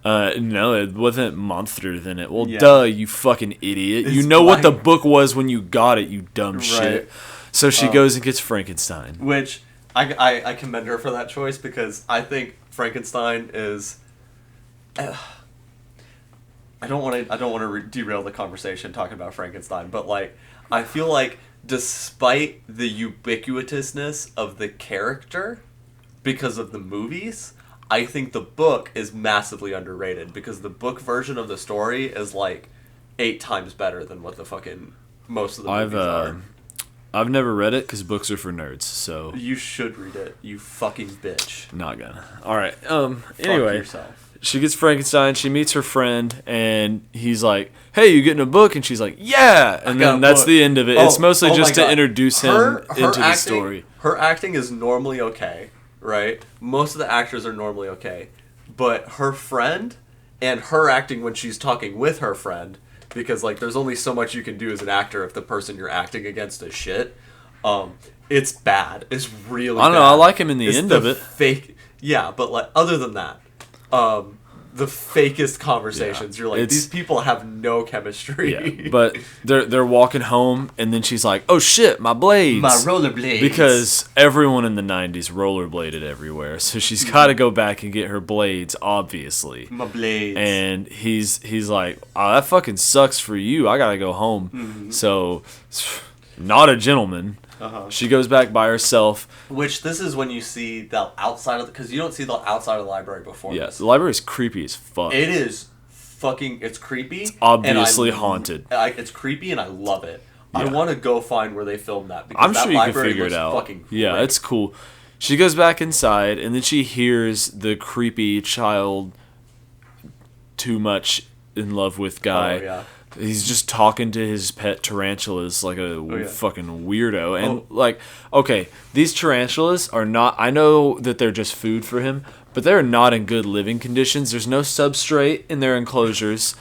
[SPEAKER 1] no, it wasn't monsters in it. Well,
[SPEAKER 2] Yeah.
[SPEAKER 1] duh, you fucking idiot.
[SPEAKER 2] It's
[SPEAKER 1] You know what the
[SPEAKER 2] Black-
[SPEAKER 1] book was when you got it, you dumb
[SPEAKER 2] Right.
[SPEAKER 1] shit. So she goes and gets Frankenstein.
[SPEAKER 2] Which, I commend her for that choice, because I think Frankenstein is... I don't want to derail the conversation talking about Frankenstein, but like, I feel like despite the ubiquitousness of the character because of the movies, I think the book is massively underrated, because the book version of the story is like 8 times better than what the fucking most of the movies are.
[SPEAKER 1] I've never read it because books are for nerds, so
[SPEAKER 2] You should read it, you fucking bitch.
[SPEAKER 1] not gonna. All right.
[SPEAKER 2] Fuck
[SPEAKER 1] Anyway,
[SPEAKER 2] yourself.
[SPEAKER 1] she gets Frankenstein. She meets her friend, and he's like, "Hey, you getting a book?" And she's like, "Yeah." And
[SPEAKER 2] got
[SPEAKER 1] then
[SPEAKER 2] a
[SPEAKER 1] that's
[SPEAKER 2] book.
[SPEAKER 1] the end of it. It's mostly
[SPEAKER 2] Oh
[SPEAKER 1] just
[SPEAKER 2] my
[SPEAKER 1] to
[SPEAKER 2] God.
[SPEAKER 1] introduce him
[SPEAKER 2] Her
[SPEAKER 1] into the
[SPEAKER 2] acting,
[SPEAKER 1] story.
[SPEAKER 2] Her acting is normally okay, right? Most of the actors are normally okay. But her friend and her acting when she's talking with her friend, because like there's only so much you can do as an actor if the person you're acting against is shit. It's bad. It's really
[SPEAKER 1] I don't know.
[SPEAKER 2] bad.
[SPEAKER 1] I like him in the
[SPEAKER 2] It's
[SPEAKER 1] end of it.
[SPEAKER 2] Fake. Yeah, but like other than that, the fakest conversations.
[SPEAKER 1] Yeah,
[SPEAKER 2] You're like,
[SPEAKER 1] it's-
[SPEAKER 2] these people have no chemistry.
[SPEAKER 1] Yeah, but they're walking home, and then she's like, "Oh shit, my blades!"
[SPEAKER 2] My rollerblades.
[SPEAKER 1] Because everyone in the '90s rollerbladed everywhere, so she's got to go back and get her blades, obviously.
[SPEAKER 2] my blades.
[SPEAKER 1] And he's like, "Oh, that fucking sucks for you. I gotta go home."
[SPEAKER 2] Mm-hmm.
[SPEAKER 1] So, not a gentleman.
[SPEAKER 2] Uh-huh.
[SPEAKER 1] She goes back by herself.
[SPEAKER 2] Which this is when you see the outside of because you don't see the outside of the library before.
[SPEAKER 1] Yeah,
[SPEAKER 2] this.
[SPEAKER 1] the library's creepy as fuck.
[SPEAKER 2] It is fucking. It's creepy. It's
[SPEAKER 1] obviously haunted.
[SPEAKER 2] It's creepy and I love it. I
[SPEAKER 1] Yeah.
[SPEAKER 2] want to go find where they filmed that because
[SPEAKER 1] I'm
[SPEAKER 2] that
[SPEAKER 1] sure you can
[SPEAKER 2] library
[SPEAKER 1] figure it
[SPEAKER 2] looks
[SPEAKER 1] out.
[SPEAKER 2] Fucking
[SPEAKER 1] Yeah,
[SPEAKER 2] great.
[SPEAKER 1] it's cool. She goes back inside, and then she hears the creepy child too much in love with guy.
[SPEAKER 2] Oh, yeah.
[SPEAKER 1] He's just talking to his pet tarantulas like a
[SPEAKER 2] yeah.
[SPEAKER 1] fucking weirdo. And,
[SPEAKER 2] Oh.
[SPEAKER 1] like, okay, these tarantulas are not... I know that they're just food for him, but they're not in good living conditions. There's no substrate in their enclosures.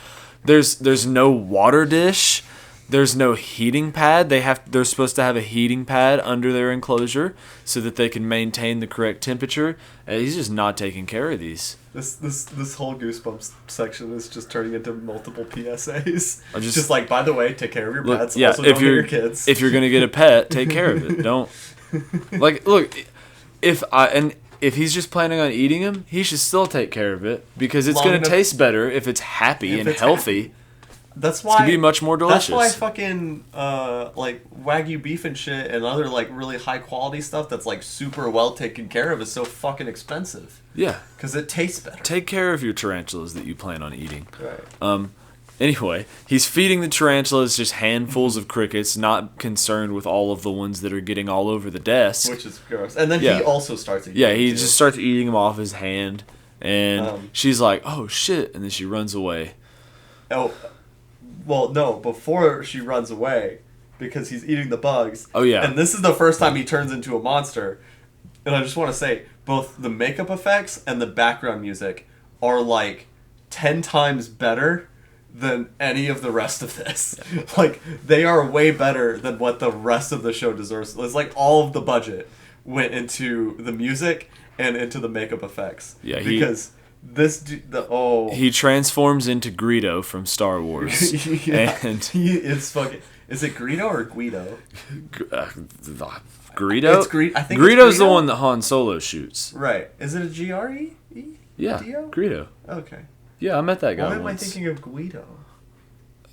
[SPEAKER 1] There's no water dish. There's no heating pad. They're supposed to have a heating pad under their enclosure so that they can maintain the correct temperature. And he's just not taking care of these.
[SPEAKER 2] This whole Goosebumps section is just turning into multiple PSAs.
[SPEAKER 1] Just
[SPEAKER 2] just like, by the way, take care of your pets.
[SPEAKER 1] Yeah,
[SPEAKER 2] also,
[SPEAKER 1] if
[SPEAKER 2] don't hit your kids.
[SPEAKER 1] If you're gonna get a pet, take care of it. Don't look. If he's just planning on eating him, he should still take care of it because it's going to taste better if it's happy and healthy.
[SPEAKER 2] That's why
[SPEAKER 1] it's going to be much more delicious.
[SPEAKER 2] That's why fucking like Wagyu beef and shit and other like really high quality stuff that's like super well taken care of is so fucking expensive.
[SPEAKER 1] Yeah,
[SPEAKER 2] because it tastes better.
[SPEAKER 1] Take care of your tarantulas that you plan on eating.
[SPEAKER 2] Right.
[SPEAKER 1] Anyway, he's feeding the tarantulas just handfuls of crickets, not concerned with all of the ones that are getting all over the desk.
[SPEAKER 2] Which is gross. And then he also starts eating
[SPEAKER 1] he just starts eating them off his hand. And she's like, oh, shit. And then she runs away.
[SPEAKER 2] Oh, well, no. Before she runs away, because he's eating the bugs.
[SPEAKER 1] Oh, yeah.
[SPEAKER 2] And this is the first time he turns into a monster. And I just want to say, both the makeup effects and the background music are like 10 times better than any of the rest of this. Like, they are way better than what the rest of the show deserves. It's like all of the budget went into the music and into the makeup effects. Yeah, because he
[SPEAKER 1] transforms into Greedo from Star Wars. And
[SPEAKER 2] it's fucking. Is it Greedo or Guido?
[SPEAKER 1] Greedo.
[SPEAKER 2] I think
[SPEAKER 1] Greedo's the one that Han Solo shoots.
[SPEAKER 2] Right. Is it a GRE?
[SPEAKER 1] Yeah. Greedo.
[SPEAKER 2] Okay.
[SPEAKER 1] Yeah, I met that guy.
[SPEAKER 2] Why am I thinking of Guido?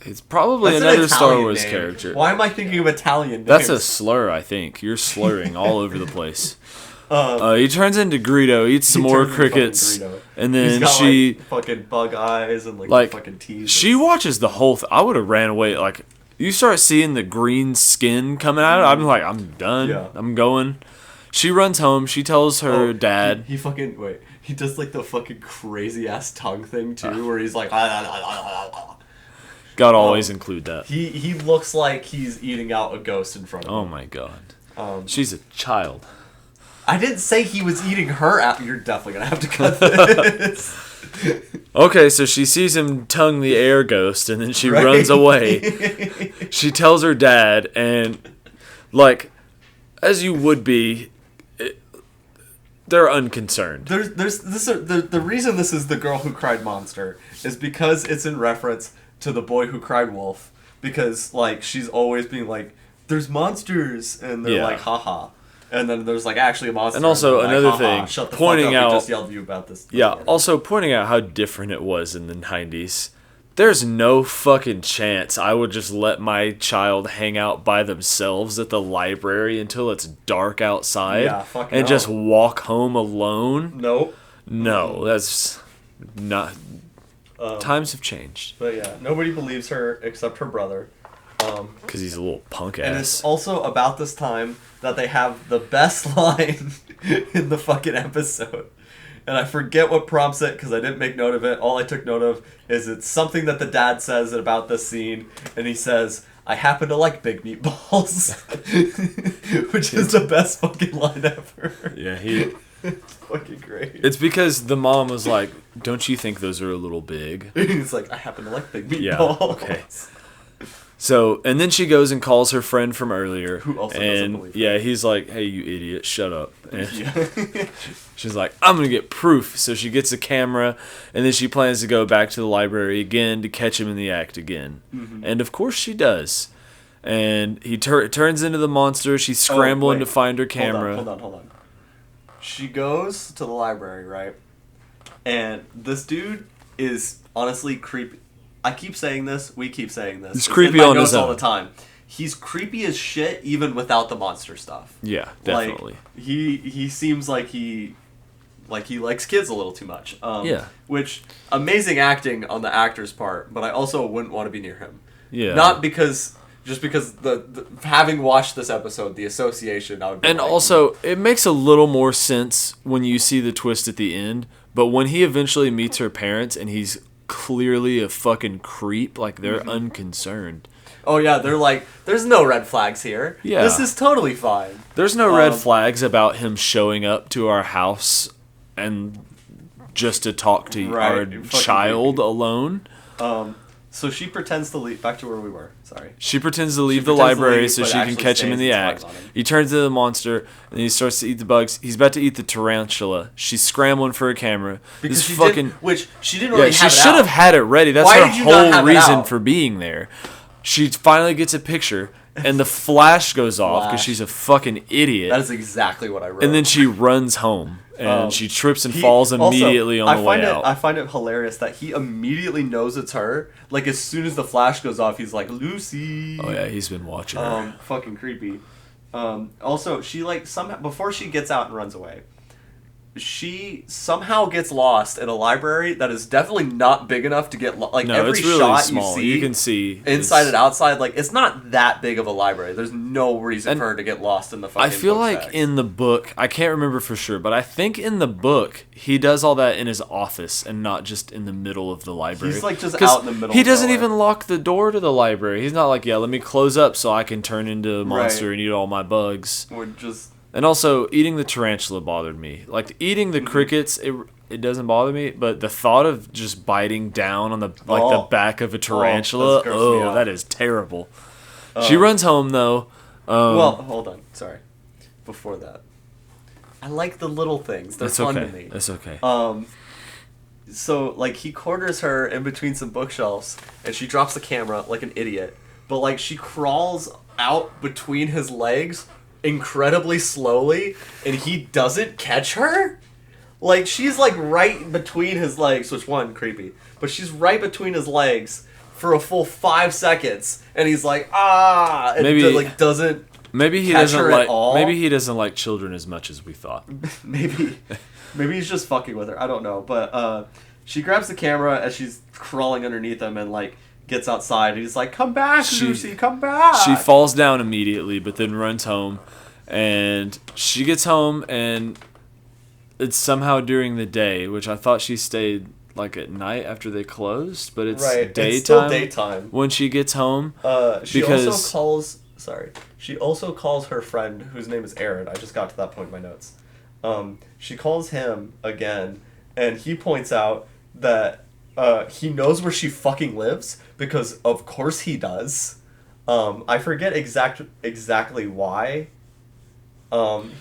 [SPEAKER 1] It's probably another Star Wars character.
[SPEAKER 2] Why am I thinking of Italian names?
[SPEAKER 1] That's a slur, I think. You're slurring all over the place. He turns into Greedo, eats some more crickets, and then
[SPEAKER 2] like, fucking bug eyes and like fucking teeth.
[SPEAKER 1] She watches the whole I would have ran away. Like, you start seeing the green skin coming out, I'm like, I'm done. Yeah. I'm going. She runs home. She tells her dad.
[SPEAKER 2] He fucking wait. He does like the fucking crazy ass tongue thing too, where he's like.
[SPEAKER 1] God always include that.
[SPEAKER 2] He looks like he's eating out a ghost in front of him.
[SPEAKER 1] Oh my god. She's a child.
[SPEAKER 2] I didn't say he was eating her out. You're definitely gonna have to cut this.
[SPEAKER 1] Okay, so she sees him tongue the air ghost, and then she runs away. She tells her dad, and like, as you would be. They're unconcerned.
[SPEAKER 2] The reason this is The Girl Who Cried Monster is because it's in reference to The Boy Who Cried Wolf. Because, like, she's always being like, there's monsters, and they're like, haha. And then there's, like, actually a monster.
[SPEAKER 1] And also,
[SPEAKER 2] and
[SPEAKER 1] another thing,
[SPEAKER 2] shut the
[SPEAKER 1] pointing
[SPEAKER 2] fuck up,
[SPEAKER 1] out...
[SPEAKER 2] we just yelled at you about this.
[SPEAKER 1] Yeah, also pointing out how different it was in the 90s. There's no fucking chance I would just let my child hang out by themselves at the library until it's dark outside and just walk home alone.
[SPEAKER 2] Nope.
[SPEAKER 1] No, that's not... times have changed.
[SPEAKER 2] But yeah, nobody believes her except her brother.
[SPEAKER 1] Because he's a little punk ass.
[SPEAKER 2] And it's also about this time that they have the best line in the fucking episode. And I forget what prompts it because I didn't make note of it. All I took note of is it's something that the dad says about this scene. And he says, I happen to like big meatballs. Which is the best fucking line ever.
[SPEAKER 1] Yeah,
[SPEAKER 2] it's fucking great.
[SPEAKER 1] It's because the mom was like, don't you think those are a little big?
[SPEAKER 2] He's like, I happen to like big meatballs.
[SPEAKER 1] Yeah, okay. So, and then she goes and calls her friend from earlier.
[SPEAKER 2] Who also doesn't believe her.
[SPEAKER 1] Yeah, he's like, hey, you idiot, shut up. And she's like, I'm going to get proof. So she gets a camera, and then she plans to go back to the library again to catch him in the act again. Mm-hmm. And of course she does. And he turns into the monster. She's scrambling to find her camera.
[SPEAKER 2] Hold on. She goes to the library, right? And this dude is honestly creepy. I keep saying this. We keep saying this.
[SPEAKER 1] He's creepy on his own
[SPEAKER 2] all the time. He's creepy as shit, even without the monster stuff.
[SPEAKER 1] Yeah, definitely.
[SPEAKER 2] Like, he seems like he likes kids a little too much.
[SPEAKER 1] Yeah.
[SPEAKER 2] Which amazing acting on the actor's part, but I also wouldn't want to be near him.
[SPEAKER 1] Yeah.
[SPEAKER 2] Not because. Just because the having watched this episode, the association, I would be.
[SPEAKER 1] And also, it makes a little more sense when you see the twist at the end. But when he eventually meets her parents, and he's clearly a fucking creep, like they're unconcerned.
[SPEAKER 2] Oh yeah, they're like, there's no red flags here.
[SPEAKER 1] Yeah,
[SPEAKER 2] this is totally fine.
[SPEAKER 1] There's no red flags about him showing up to our house and just to talk to our child alone.
[SPEAKER 2] So she pretends to leave. Back to where we were. Sorry.
[SPEAKER 1] She pretends to leave
[SPEAKER 2] She
[SPEAKER 1] the
[SPEAKER 2] pretends to
[SPEAKER 1] library
[SPEAKER 2] leave,
[SPEAKER 1] so
[SPEAKER 2] but
[SPEAKER 1] she can
[SPEAKER 2] actually
[SPEAKER 1] catch him in
[SPEAKER 2] stays
[SPEAKER 1] the
[SPEAKER 2] and
[SPEAKER 1] act.
[SPEAKER 2] slides on him.
[SPEAKER 1] He turns into the monster and he starts to eat the bugs. He's about to eat the tarantula. She's scrambling for a camera.
[SPEAKER 2] Because
[SPEAKER 1] This
[SPEAKER 2] she
[SPEAKER 1] fucking
[SPEAKER 2] which she didn't
[SPEAKER 1] yeah,
[SPEAKER 2] already
[SPEAKER 1] she
[SPEAKER 2] have it
[SPEAKER 1] should
[SPEAKER 2] out.
[SPEAKER 1] have had it ready. That's
[SPEAKER 2] Why
[SPEAKER 1] her
[SPEAKER 2] did you not
[SPEAKER 1] whole
[SPEAKER 2] have it
[SPEAKER 1] reason
[SPEAKER 2] out?
[SPEAKER 1] for being there. She finally gets a picture and the flash goes off because
[SPEAKER 2] Flash.
[SPEAKER 1] she's a fucking idiot.
[SPEAKER 2] That is exactly what I wrote.
[SPEAKER 1] And then she runs home and she trips and falls immediately on the way out.
[SPEAKER 2] I find it hilarious that he immediately knows it's her. Like as soon as the flash goes off, he's like, Lucy.
[SPEAKER 1] Oh yeah, he's been watching her.
[SPEAKER 2] Fucking creepy. Also, she like somehow before she gets out and runs away, she somehow gets lost in a library that is definitely not big enough to get like
[SPEAKER 1] No,
[SPEAKER 2] every
[SPEAKER 1] it's really
[SPEAKER 2] shot
[SPEAKER 1] small.
[SPEAKER 2] you see.
[SPEAKER 1] You can see
[SPEAKER 2] inside and outside. Like it's not that big of a library. There's no reason
[SPEAKER 1] And
[SPEAKER 2] for her to get lost in the fucking.
[SPEAKER 1] I feel
[SPEAKER 2] book
[SPEAKER 1] like
[SPEAKER 2] stacks.
[SPEAKER 1] in the book, I can't remember for sure, but I think in the book he does all that in his office and not just in the middle of the library.
[SPEAKER 2] He's like just
[SPEAKER 1] 'Cause
[SPEAKER 2] out in the middle.
[SPEAKER 1] He
[SPEAKER 2] of
[SPEAKER 1] doesn't
[SPEAKER 2] nowhere.
[SPEAKER 1] even lock the door to the library. He's not like, yeah, let me close up so I can turn into a monster and eat all my bugs.
[SPEAKER 2] Or just.
[SPEAKER 1] And also, eating the tarantula bothered me. Like eating the crickets, it doesn't bother me, but the thought of just biting down on the the back of a tarantula,
[SPEAKER 2] that's grossed me out.
[SPEAKER 1] that is terrible. She runs home though.
[SPEAKER 2] Well, hold on. Sorry. Before that, I like the little things. They're
[SPEAKER 1] That's
[SPEAKER 2] fun
[SPEAKER 1] okay.
[SPEAKER 2] to me.
[SPEAKER 1] That's okay.
[SPEAKER 2] So like he corners her in between some bookshelves, and she drops the camera like an idiot. But like she crawls out between his legs incredibly slowly, and he doesn't catch her. Like she's like right between his legs, which one creepy, but she's right between his legs for a full 5 seconds, and he's like and
[SPEAKER 1] Maybe-
[SPEAKER 2] doesn't.
[SPEAKER 1] Maybe he
[SPEAKER 2] catch
[SPEAKER 1] doesn't
[SPEAKER 2] her at
[SPEAKER 1] like.
[SPEAKER 2] all?
[SPEAKER 1] Maybe he doesn't like children as much as we thought.
[SPEAKER 2] Maybe he's just fucking with her. I don't know. But she grabs the camera as she's crawling underneath him and like gets outside. And he's like, "Come back, Lucy, come back."
[SPEAKER 1] She falls down immediately, but then runs home, and she gets home, and it's somehow during the day, which I thought she stayed like at night after they closed, but it's
[SPEAKER 2] Right,
[SPEAKER 1] daytime.
[SPEAKER 2] it's still daytime.
[SPEAKER 1] When she gets home.
[SPEAKER 2] She
[SPEAKER 1] because-
[SPEAKER 2] also calls. Sorry. She also calls her friend, whose name is Aaron. I just got to that point in my notes. She calls him again, and he points out that he knows where she fucking lives because of course he does. I forget exactly why.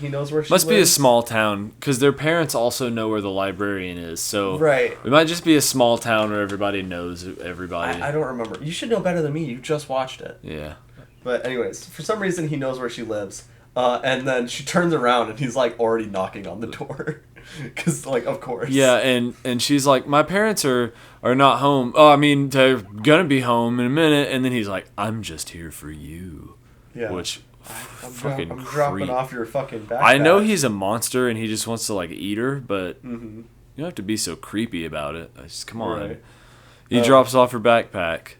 [SPEAKER 2] He knows where she
[SPEAKER 1] Must
[SPEAKER 2] lives.
[SPEAKER 1] be a small town, because their parents also know where the librarian is, so
[SPEAKER 2] Right.
[SPEAKER 1] it might just be a small town where everybody knows everybody.
[SPEAKER 2] I don't remember. You should know better than me. You just watched it.
[SPEAKER 1] Yeah.
[SPEAKER 2] But anyways, for some reason he knows where she lives. And then she turns around and he's like already knocking on the door. Because, like, of course.
[SPEAKER 1] Yeah, and she's like, my parents are not home. Oh, I mean, they're gonna be home in a minute. And then he's like, I'm just here for you.
[SPEAKER 2] Yeah.
[SPEAKER 1] Which,
[SPEAKER 2] I'm
[SPEAKER 1] fucking
[SPEAKER 2] dropping
[SPEAKER 1] creep.
[SPEAKER 2] off your fucking backpack.
[SPEAKER 1] I know he's a monster and he just wants to, like, eat her, but
[SPEAKER 2] Mm-hmm.
[SPEAKER 1] you don't have to be so creepy about it. Just, come on.
[SPEAKER 2] Right.
[SPEAKER 1] He drops off her backpack.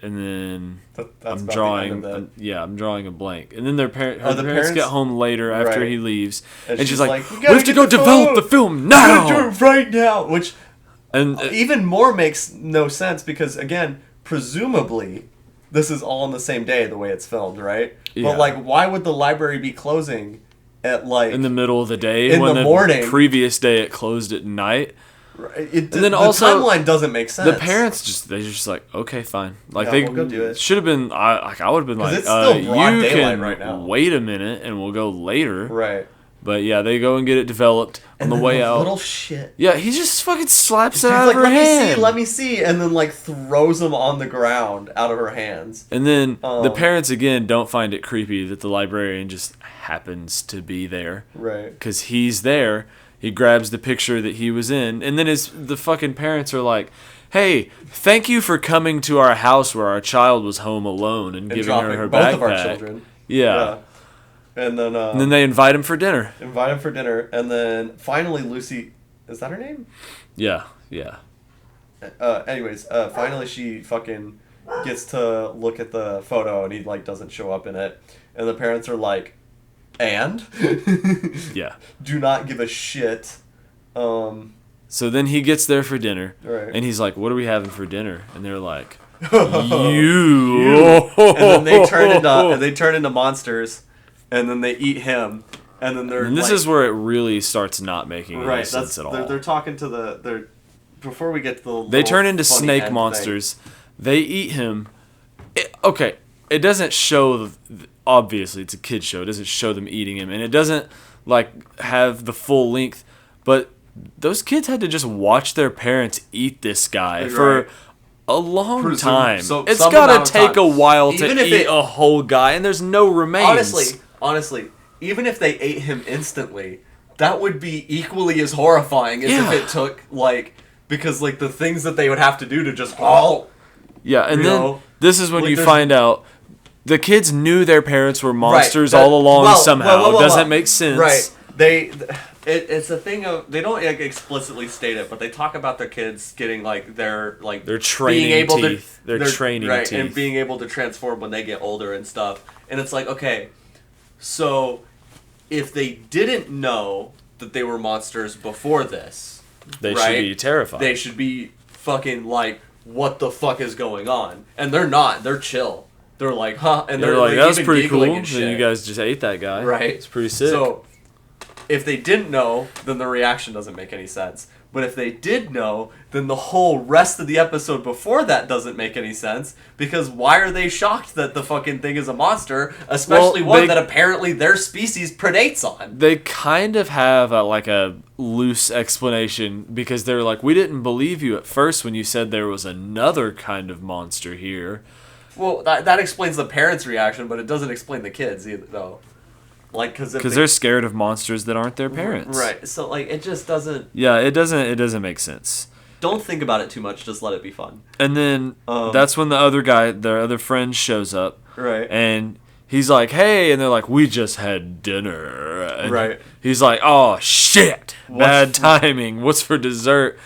[SPEAKER 1] And then
[SPEAKER 2] That's
[SPEAKER 1] I'm
[SPEAKER 2] about
[SPEAKER 1] drawing,
[SPEAKER 2] the end of that.
[SPEAKER 1] I'm drawing a blank. And then her
[SPEAKER 2] the
[SPEAKER 1] parents
[SPEAKER 2] parents-
[SPEAKER 1] get home later after
[SPEAKER 2] Right.
[SPEAKER 1] he leaves,
[SPEAKER 2] And
[SPEAKER 1] and
[SPEAKER 2] she's
[SPEAKER 1] she's like,
[SPEAKER 2] like, "You
[SPEAKER 1] "We
[SPEAKER 2] gotta
[SPEAKER 1] have to
[SPEAKER 2] get
[SPEAKER 1] go
[SPEAKER 2] the
[SPEAKER 1] develop
[SPEAKER 2] phone.
[SPEAKER 1] the film
[SPEAKER 2] You gotta
[SPEAKER 1] now."
[SPEAKER 2] do it right now. Which
[SPEAKER 1] And
[SPEAKER 2] even more makes no sense because, again, presumably, this is all on the same day the way it's filmed, right?
[SPEAKER 1] Yeah.
[SPEAKER 2] But, like, why would the library be closing at, like...
[SPEAKER 1] in the middle of the day,
[SPEAKER 2] in
[SPEAKER 1] when
[SPEAKER 2] the morning.
[SPEAKER 1] previous day it closed at night.
[SPEAKER 2] and
[SPEAKER 1] then
[SPEAKER 2] the
[SPEAKER 1] also,
[SPEAKER 2] timeline doesn't make sense.
[SPEAKER 1] The parents they're just like, okay, fine. Like
[SPEAKER 2] Yeah,
[SPEAKER 1] they
[SPEAKER 2] we'll go do it.
[SPEAKER 1] should have been. I would have been
[SPEAKER 2] 'Cause
[SPEAKER 1] like,
[SPEAKER 2] it's still broad
[SPEAKER 1] you
[SPEAKER 2] daylight
[SPEAKER 1] can
[SPEAKER 2] right now.
[SPEAKER 1] wait a minute and we'll go later.
[SPEAKER 2] Right.
[SPEAKER 1] But yeah, they go and get it developed on
[SPEAKER 2] And
[SPEAKER 1] the
[SPEAKER 2] then
[SPEAKER 1] way
[SPEAKER 2] the
[SPEAKER 1] out.
[SPEAKER 2] little shit.
[SPEAKER 1] Yeah, he just fucking slaps it
[SPEAKER 2] She's
[SPEAKER 1] out
[SPEAKER 2] like,
[SPEAKER 1] of her hand.
[SPEAKER 2] let me see, and then, like, throws them on the ground out of her hands.
[SPEAKER 1] And then the parents again don't find it creepy that the librarian just happens to be there.
[SPEAKER 2] Right.
[SPEAKER 1] Because he's there. He grabs the picture that he was in. And then the fucking parents are like, hey, thank you for coming to our house where our child was home alone and giving her
[SPEAKER 2] dropping
[SPEAKER 1] her
[SPEAKER 2] both
[SPEAKER 1] backpack.
[SPEAKER 2] of our children.
[SPEAKER 1] Yeah.
[SPEAKER 2] And then,
[SPEAKER 1] And then they invite him for dinner.
[SPEAKER 2] invite him for dinner, and then finally Lucy... Is that her name?
[SPEAKER 1] Yeah.
[SPEAKER 2] Anyways, finally she fucking gets to look at the photo, and he, like, doesn't show up in it. And the parents are like, and?
[SPEAKER 1] Yeah.
[SPEAKER 2] Do not give a shit.
[SPEAKER 1] So then he gets there for dinner.
[SPEAKER 2] Right.
[SPEAKER 1] And he's like, what are we having for dinner? And they're like, you.
[SPEAKER 2] And then they turn into monsters, and then they eat him, and then they're
[SPEAKER 1] And this
[SPEAKER 2] like,
[SPEAKER 1] is where it really starts not making any
[SPEAKER 2] right.
[SPEAKER 1] sense
[SPEAKER 2] That's
[SPEAKER 1] at all.
[SPEAKER 2] they're talking to before we get to the
[SPEAKER 1] They turn into
[SPEAKER 2] funny
[SPEAKER 1] snake
[SPEAKER 2] end
[SPEAKER 1] monsters. They eat him. Okay, it doesn't show. Obviously, it's a kid show. It doesn't show them eating him, and it doesn't like have the full length. But those kids had to just watch their parents eat this guy for a long time.
[SPEAKER 2] So
[SPEAKER 1] it's
[SPEAKER 2] some
[SPEAKER 1] got
[SPEAKER 2] amount
[SPEAKER 1] to
[SPEAKER 2] of
[SPEAKER 1] take
[SPEAKER 2] time.
[SPEAKER 1] a while
[SPEAKER 2] Even
[SPEAKER 1] to
[SPEAKER 2] if
[SPEAKER 1] eat
[SPEAKER 2] it-
[SPEAKER 1] a whole guy, and there's no remains.
[SPEAKER 2] Honestly, even if they ate him instantly, that would be equally as horrifying as if it took because the things that they would have to do to just
[SPEAKER 1] Yeah, and
[SPEAKER 2] you
[SPEAKER 1] then
[SPEAKER 2] know,
[SPEAKER 1] this is when you
[SPEAKER 2] there's-
[SPEAKER 1] find out the kids knew their parents were monsters all along somehow. It doesn't make sense.
[SPEAKER 2] Right. It's a thing of they don't explicitly state it, but they talk about their kids getting their
[SPEAKER 1] training
[SPEAKER 2] being able
[SPEAKER 1] teeth.
[SPEAKER 2] to
[SPEAKER 1] Their training
[SPEAKER 2] right,
[SPEAKER 1] teeth.
[SPEAKER 2] and being able to transform when they get older and stuff. And it's like, okay, so if they didn't know that they were monsters before this,
[SPEAKER 1] They should be terrified.
[SPEAKER 2] They should be fucking what the fuck is going on? And they're not. They're chill. They're like, huh? And
[SPEAKER 1] They're like, that was
[SPEAKER 2] even
[SPEAKER 1] pretty cool.
[SPEAKER 2] giggling
[SPEAKER 1] Then
[SPEAKER 2] and shit.
[SPEAKER 1] you guys just ate that guy.
[SPEAKER 2] Right.
[SPEAKER 1] It's pretty sick.
[SPEAKER 2] So, if they didn't know, then the reaction doesn't make any sense. But if they did know, then the whole rest of the episode before that doesn't make any sense. Because why are they shocked that the fucking thing is a monster? Especially one that apparently their species predates on.
[SPEAKER 1] They kind of have a loose explanation because they're like, we didn't believe you at first when you said there was another kind of monster here.
[SPEAKER 2] Well, that explains the parents' reaction, but it doesn't explain the kids either, though. Because
[SPEAKER 1] they're scared of monsters that aren't their parents.
[SPEAKER 2] Right. So it just doesn't.
[SPEAKER 1] Yeah, it doesn't make sense.
[SPEAKER 2] Don't think about it too much. Just let it be fun.
[SPEAKER 1] And then that's when the other guy, their other friend, shows up.
[SPEAKER 2] Right.
[SPEAKER 1] And he's like, "Hey," and they're like, "We just had dinner." And
[SPEAKER 2] right.
[SPEAKER 1] He's like, "Oh shit, bad timing. What's for dessert?"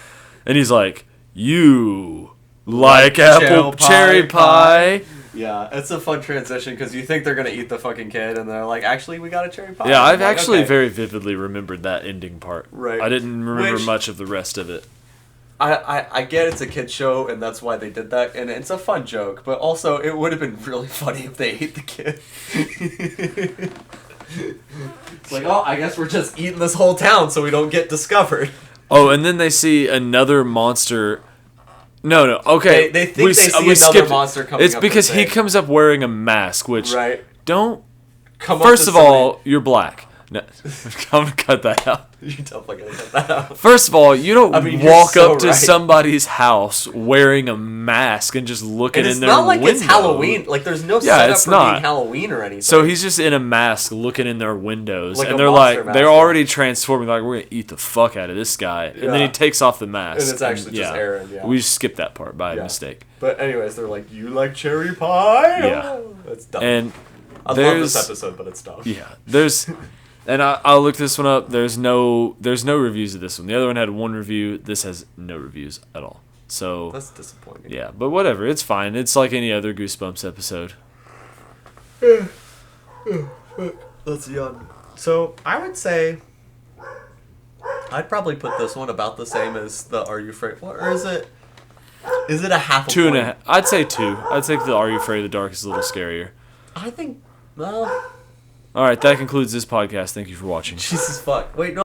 [SPEAKER 1] And he's like, "You like apple cherry pie?"
[SPEAKER 2] Yeah, it's a fun transition because you think they're gonna eat the fucking kid, and they're like, "Actually, we got a cherry pie."
[SPEAKER 1] Yeah, I've
[SPEAKER 2] like,
[SPEAKER 1] actually
[SPEAKER 2] okay.
[SPEAKER 1] very vividly remembered that ending part.
[SPEAKER 2] Right.
[SPEAKER 1] I didn't remember
[SPEAKER 2] Which-
[SPEAKER 1] much of the rest of it.
[SPEAKER 2] I get it's a kid show, and that's why they did that, and it's a fun joke. But also, it would have been really funny if they ate the kid. It's like, oh, I guess we're just eating this whole town so we don't get discovered.
[SPEAKER 1] Oh, and then they see another monster. No, okay.
[SPEAKER 2] They think they see another monster coming
[SPEAKER 1] It's
[SPEAKER 2] up
[SPEAKER 1] because
[SPEAKER 2] and
[SPEAKER 1] he
[SPEAKER 2] saying-
[SPEAKER 1] comes up wearing a mask, which
[SPEAKER 2] Right.
[SPEAKER 1] don't.
[SPEAKER 2] Come
[SPEAKER 1] First
[SPEAKER 2] up
[SPEAKER 1] of
[SPEAKER 2] to
[SPEAKER 1] all, you're black. No, I'm gonna cut that out.
[SPEAKER 2] somebody- you definitely gotta cut that out.
[SPEAKER 1] First of all, you don't
[SPEAKER 2] I mean, you're
[SPEAKER 1] walk
[SPEAKER 2] so
[SPEAKER 1] up to
[SPEAKER 2] right.
[SPEAKER 1] somebody's house wearing a mask and just looking
[SPEAKER 2] And it's
[SPEAKER 1] in their
[SPEAKER 2] not like
[SPEAKER 1] window.
[SPEAKER 2] it's Halloween. Like, there's no
[SPEAKER 1] Yeah,
[SPEAKER 2] setup
[SPEAKER 1] it's
[SPEAKER 2] for
[SPEAKER 1] not.
[SPEAKER 2] being Halloween or anything.
[SPEAKER 1] So he's just in a mask looking in their windows,
[SPEAKER 2] Like a
[SPEAKER 1] and they're
[SPEAKER 2] monster
[SPEAKER 1] like,
[SPEAKER 2] mask,
[SPEAKER 1] they're
[SPEAKER 2] yeah.
[SPEAKER 1] already transforming. Like, we're gonna eat the fuck out of this guy, and then
[SPEAKER 2] Yeah.
[SPEAKER 1] he takes off the mask,
[SPEAKER 2] And it's actually just Aaron, yeah.
[SPEAKER 1] We just skipped that part by
[SPEAKER 2] Yeah.
[SPEAKER 1] mistake.
[SPEAKER 2] But anyways, they're like, "You like cherry pie?"
[SPEAKER 1] Yeah.
[SPEAKER 2] Oh, that's dumb.
[SPEAKER 1] And
[SPEAKER 2] I love
[SPEAKER 1] there's
[SPEAKER 2] this episode, but it's dumb.
[SPEAKER 1] yeah, there's, and I'll look this one up. There's no reviews of this one. The other one had one review. This has no reviews at all. So
[SPEAKER 2] That's disappointing.
[SPEAKER 1] yeah, but whatever. It's fine. It's like any other Goosebumps episode.
[SPEAKER 2] Let's yawn. So I would say I'd probably put this one about the same as the Are You Afraid? What, or is it? Is it a half? A
[SPEAKER 1] 2.5.
[SPEAKER 2] point?
[SPEAKER 1] I'd say 2. I'd think the Are You Afraid of the Dark is a little scarier.
[SPEAKER 2] I think. Well,
[SPEAKER 1] All right, that concludes this podcast. Thank you for watching.
[SPEAKER 2] Jesus fuck. Wait, no.